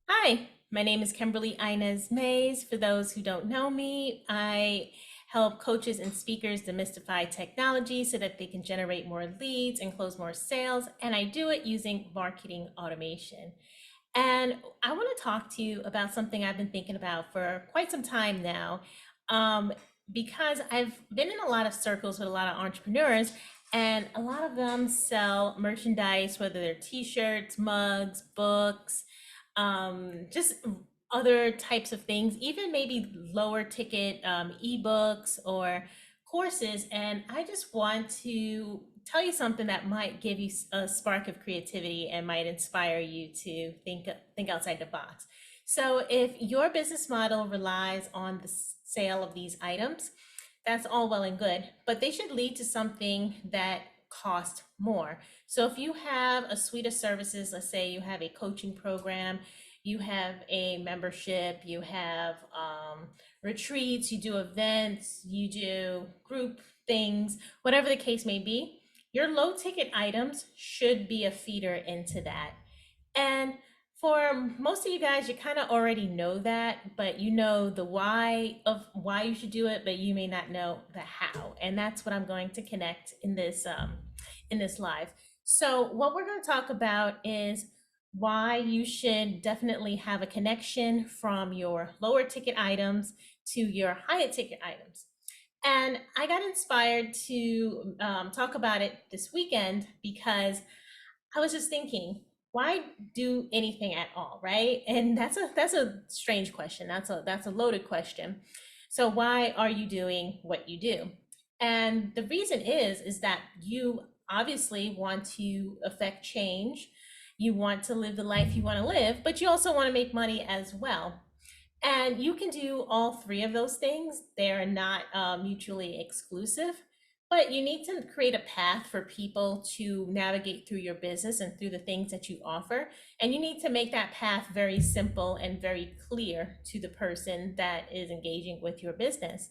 Hi, my name is Kimberly Inez Mays. For those who don't know me, I help coaches and speakers demystify technology so that they can generate more leads and close more sales. And I do it using marketing automation. And I want to talk to you about something I've been thinking about for quite some time now, um, because I've been in a lot of circles with a lot of entrepreneurs, and a lot of them sell merchandise, whether they're t-shirts, mugs, books, just other types of things, even maybe lower ticket ebooks or courses. And I just want to tell you something that might give you a spark of creativity and might inspire you to think outside the box. So if your business model relies on the sale of these items, that's all well and good, but they should lead to something that cost more. So if you have a suite of services, let's say you have a coaching program, you have a membership, you have retreats, you do events, you do group things, whatever the case may be, your low ticket items should be a feeder into that. And for most of you guys, you kind of already know that, but you know the why of why you should do it, but you may not know the how. And that's what I'm going to connect in this live. So what we're going to talk about is why you should definitely have a connection from your lower ticket items to your higher ticket items. And I got inspired to talk about it this weekend because I was just thinking, why do anything at all, right? And that's a strange question. That's a loaded question. So why are you doing what you do? And the reason is that you obviously want to affect change. You want to live the life you want to live, but you also want to make money as well. And you can do all three of those things. They're not mutually exclusive, but you need to create a path for people to navigate through your business and through the things that you offer. And you need to make that path very simple and very clear to the person that is engaging with your business.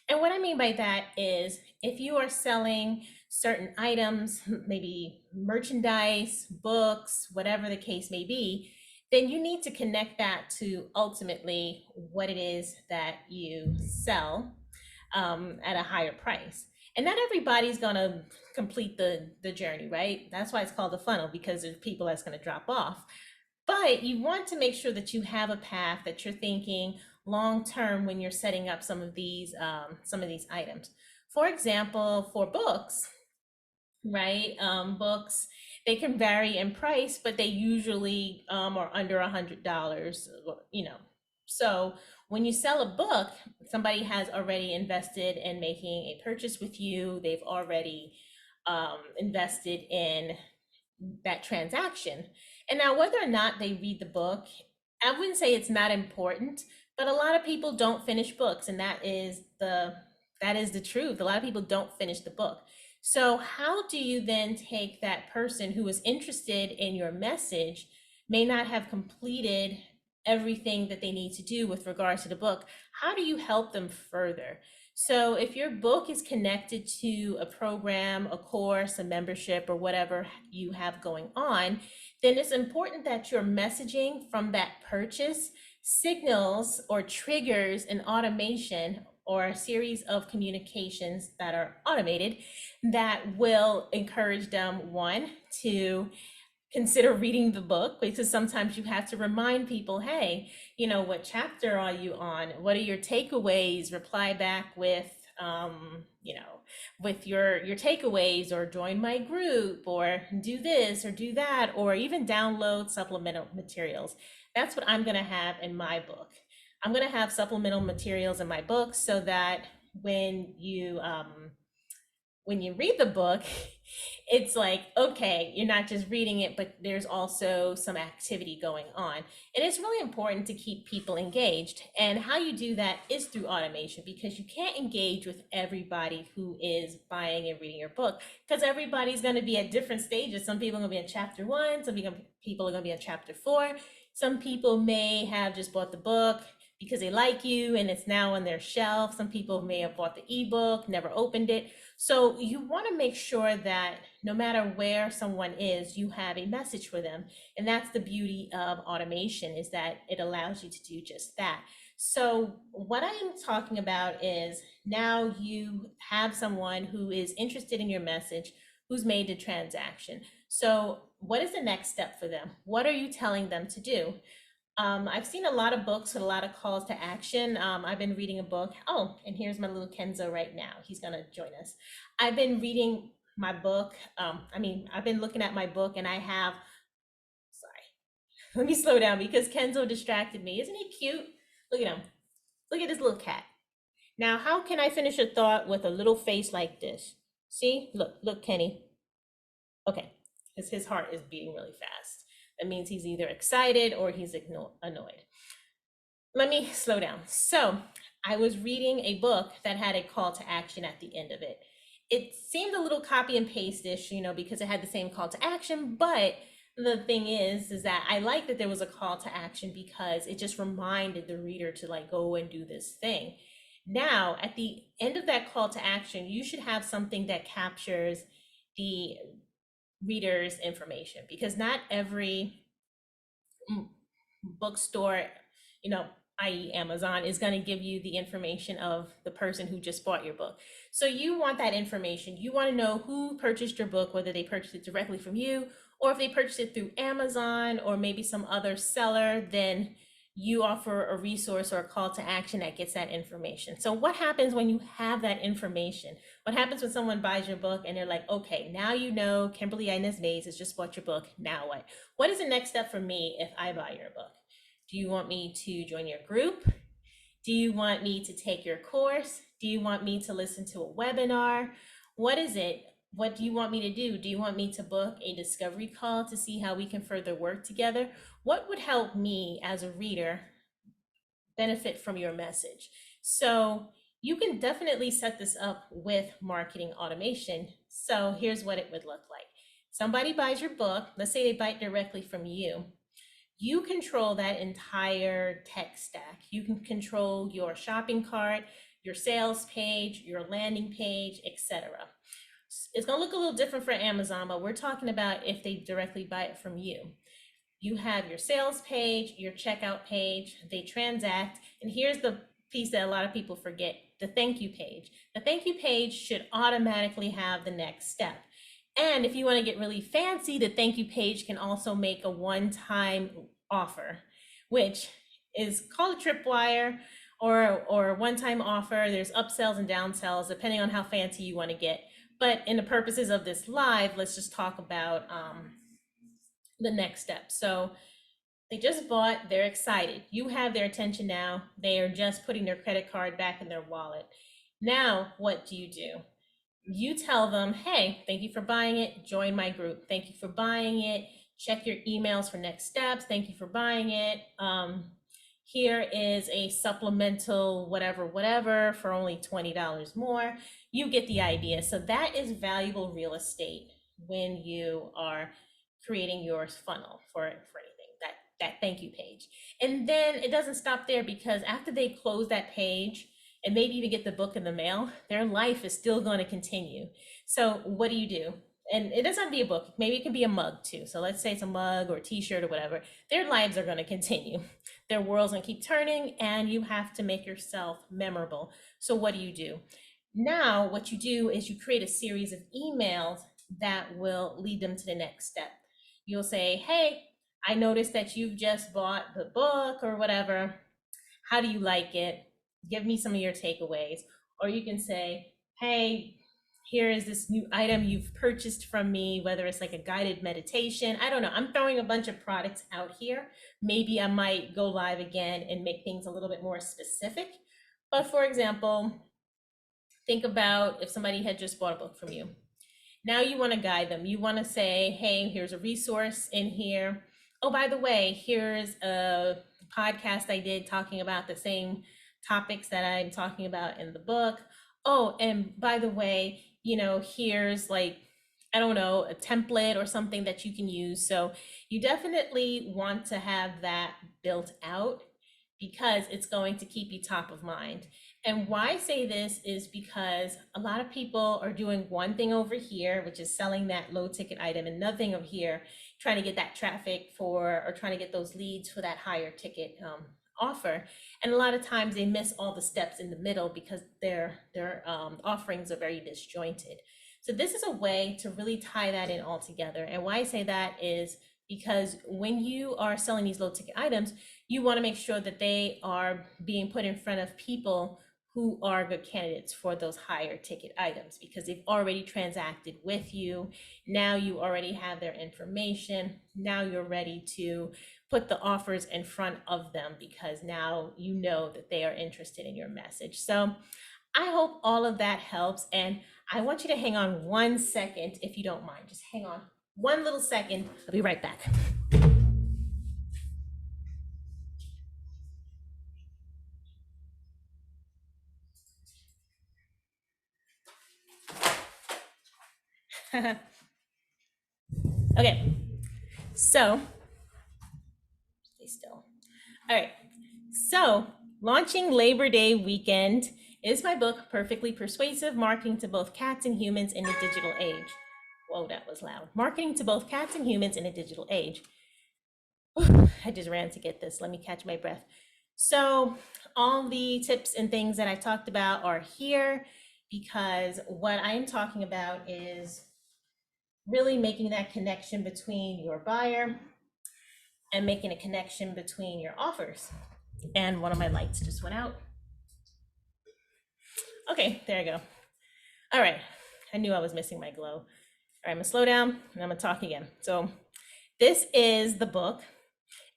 And what I mean by that is if you are selling certain items, maybe merchandise, books, whatever the case may be, then you need to connect that to ultimately what it is that you sell at a higher price. And not everybody's going to complete the journey, right? That's why it's called a funnel, because there's people that's going to drop off. But you want to make sure that you have a path that you're thinking long term when you're setting up some of these items. For example, for books, right? Books, they can vary in price, but they usually are under $100, you know. So when you sell a book, somebody has already invested in making a purchase with you. They've already invested in that transaction. And now, whether or not they read the book, I wouldn't say it's not important, but a lot of people don't finish books, and that is the truth. A lot of people don't finish the book. So, how do you then take that person who is interested in your message, may not have completed everything that they need to do with regards to the book? How do you help them further? So if your book is connected to a program, a course, a membership, or whatever you have going on, then it's important that your messaging from that purchase signals or triggers an automation or a series of communications that are automated that will encourage them, one, to consider reading the book, because sometimes you have to remind people, hey, you know, what chapter are you on? What are your takeaways? Reply back with you know, with your takeaways, or join my group, or do this or do that, or even download supplemental materials. That's what I'm going to have in my book. I'm going to have supplemental materials in my book so that when you read the book, it's like, okay, you're not just reading it, but there's also some activity going on. And it's really important to keep people engaged. And how you do that is through automation, because you can't engage with everybody who is buying and reading your book, because everybody's going to be at different stages. Some people are going to be in chapter one, some people are going to be in chapter four. Some people may have just bought the book, because they like you and it's now on their shelf. Some people may have bought the ebook, never opened it. So you want to make sure that no matter where someone is, you have a message for them. And that's the beauty of automation, is that it allows you to do just that. So what I am talking about is, now you have someone who is interested in your message, who's made the transaction. So what is the next step for them? What are you telling them to do? I've seen a lot of books with a lot of calls to action. I've been reading a book. Oh, and here's my little Kenzo right now. He's gonna join us. I've been reading my book. I've been looking at my book, and I have, sorry, let me slow down because Kenzo distracted me. Isn't he cute? Look at him. Look at this little cat. Now, how can I finish a thought with a little face like this? See, look, Kenny. Okay, because his heart is beating really fast. That means he's either excited or he's annoyed. Let me slow down. So I was reading a book that had a call to action at the end of it. It seemed a little copy and paste-ish, because it had the same call to action, but the thing is that I like that there was a call to action because it just reminded the reader to like go and do this thing. Now, at the end of that call to action, you should have something that captures the reader's information, because not every bookstore, you know, i.e. Amazon, is going to give you the information of the person who just bought your book. So you want that information. You want to know who purchased your book, whether they purchased it directly from you, or if they purchased it through Amazon or maybe some other seller. Then you offer a resource or a call to action that gets that information. So what happens when you have that information? What happens when someone buys your book and they're like, okay, now you know Kimberly Inez Mays has just bought your book. Now what? What is the next step for me if I buy your book? Do you want me to join your group? Do you want me to take your course? Do you want me to listen to a webinar? What is it? What do you want me to do? Do you want me to book a discovery call to see how we can further work together? What would help me as a reader benefit from your message? So you can definitely set this up with marketing automation. So here's what it would look like. Somebody buys your book. Let's say they buy it directly from you. You control that entire tech stack. You can control your shopping cart, your sales page, your landing page, etc. It's going to look a little different for Amazon, but we're talking about if they directly buy it from you. You have your sales page, your checkout page, they transact, and here's the piece that a lot of people forget, the thank you page. The thank you page should automatically have the next step. And if you want to get really fancy, the thank you page can also make a one-time offer, which is called a tripwire or one-time offer. There's upsells and downsells depending on how fancy you want to get. But in the purposes of this live, let's just talk about the next step. So they just bought, they're excited. You have their attention now. They are just putting their credit card back in their wallet. Now, what do? You tell them, hey, thank you for buying it. Join my group. Thank you for buying it. Check your emails for next steps. Thank you for buying it. Here is a supplemental whatever for only $20 more. You get the idea. So that is valuable real estate when you are creating your funnel for anything, that thank you page. And then it doesn't stop there, because after they close that page and maybe even get the book in the mail, their life is still going to continue. So what do? And it doesn't have to be a book. Maybe it can be a mug too. So let's say it's a mug or a t-shirt or whatever. Their lives are going to continue. Their world's going to keep turning, and you have to make yourself memorable. So what do? Now, what you do is you create a series of emails that will lead them to the next step. You'll say, hey, I noticed that you've just bought the book or whatever. How do you like it? Give me some of your takeaways. Or you can say, hey, here is this new item you've purchased from me, whether it's like a guided meditation. I don't know. I'm throwing a bunch of products out here. Maybe I might go live again and make things a little bit more specific. But for example, think about if somebody had just bought a book from you. Now you want to guide them. You want to say, hey, here's a resource in here. Oh, by the way, here's a podcast I did talking about the same topics that I'm talking about in the book. Oh, and by the way, here's like, I don't know, a template or something that you can use. So you definitely want to have that built out, because it's going to keep you top of mind. And why I say this is because a lot of people are doing one thing over here, which is selling that low ticket item, and nothing over here, trying to get that traffic for, or trying to get those leads for that higher ticket offer. And a lot of times they miss all the steps in the middle because their offerings are very disjointed. So this is a way to really tie that in all together. And why I say that is because when you are selling these low ticket items, you want to make sure that they are being put in front of people who are good candidates for those higher ticket items because they've already transacted with you. Now you already have their information. Now you're ready to put the offers in front of them because now you know that they are interested in your message. So I hope all of that helps. And I want you to hang on 1 second, if you don't mind. Just hang on 1 little second. I'll be right back. Okay, so stay still. All right, so launching Labor Day weekend is my book, Perfectly Persuasive, Marketing to Both Cats and Humans in a Digital Age. Whoa, that was loud. Marketing to Both Cats and Humans in a Digital Age. I just ran to get this. Let me catch my breath. So all the tips and things that I talked about are here because what I'm talking about is really making that connection between your buyer and making a connection between your offers. And one of my lights just went out. Okay, there you go. All right, I knew I was missing my glow. All right, I'm gonna slow down and I'm gonna talk again. So this is the book.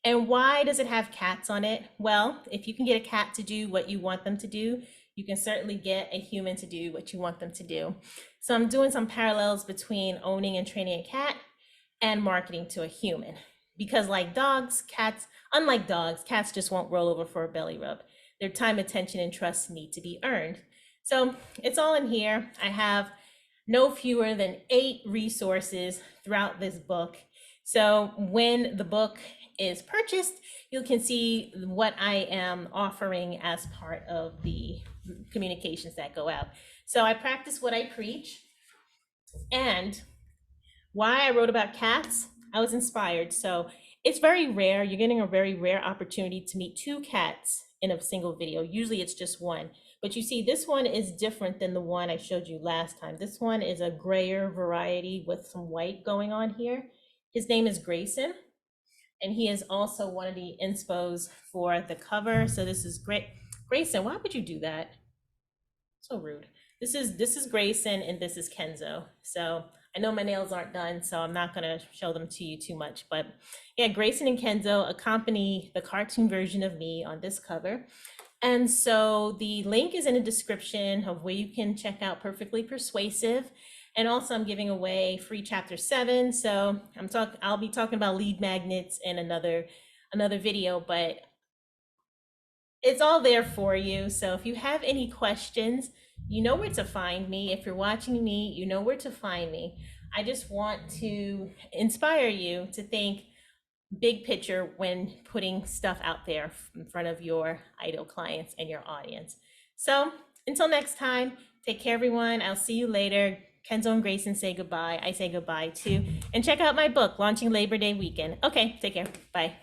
And why does it have cats on it? Well, if you can get a cat to do what you want them to do, you can certainly get a human to do what you want them to do. So I'm doing some parallels between owning and training a cat and marketing to a human. Because like dogs, cats, unlike dogs, cats just won't roll over for a belly rub. Their time, attention, and trust need to be earned. So it's all in here. I have no fewer than 8 resources throughout this book. So when the book is purchased, you can see what I am offering as part of the communications that go out. So I practice what I preach. And why I wrote about cats, I was inspired. So it's very rare. You're getting a very rare opportunity to meet 2 cats in a single video. Usually it's just one. But you see, this one is different than the one I showed you last time. This one is a grayer variety with some white going on here. His name is Grayson, and he is also one of the inspos for the cover. So this is great. Grayson, why would you do that? So rude. This is Grayson and this is Kenzo. So I know my nails aren't done, so I'm not gonna show them to you too much, but yeah, Grayson and Kenzo accompany the cartoon version of me on this cover. And so the link is in the description of where you can check out Perfectly Persuasive. And also I'm giving away free chapter 7. So I'll be talking about lead magnets in another video, but it's all there for you. So if you have any questions, you know where to find me. If you're watching me, you know where to find me. I just want to inspire you to think big picture when putting stuff out there in front of your ideal clients and your audience. So until next time, take care, everyone. I'll see you later. Kenzo and Grayson say goodbye. I say goodbye too. And check out my book, Launching Labor Day Weekend. Okay, take care. Bye.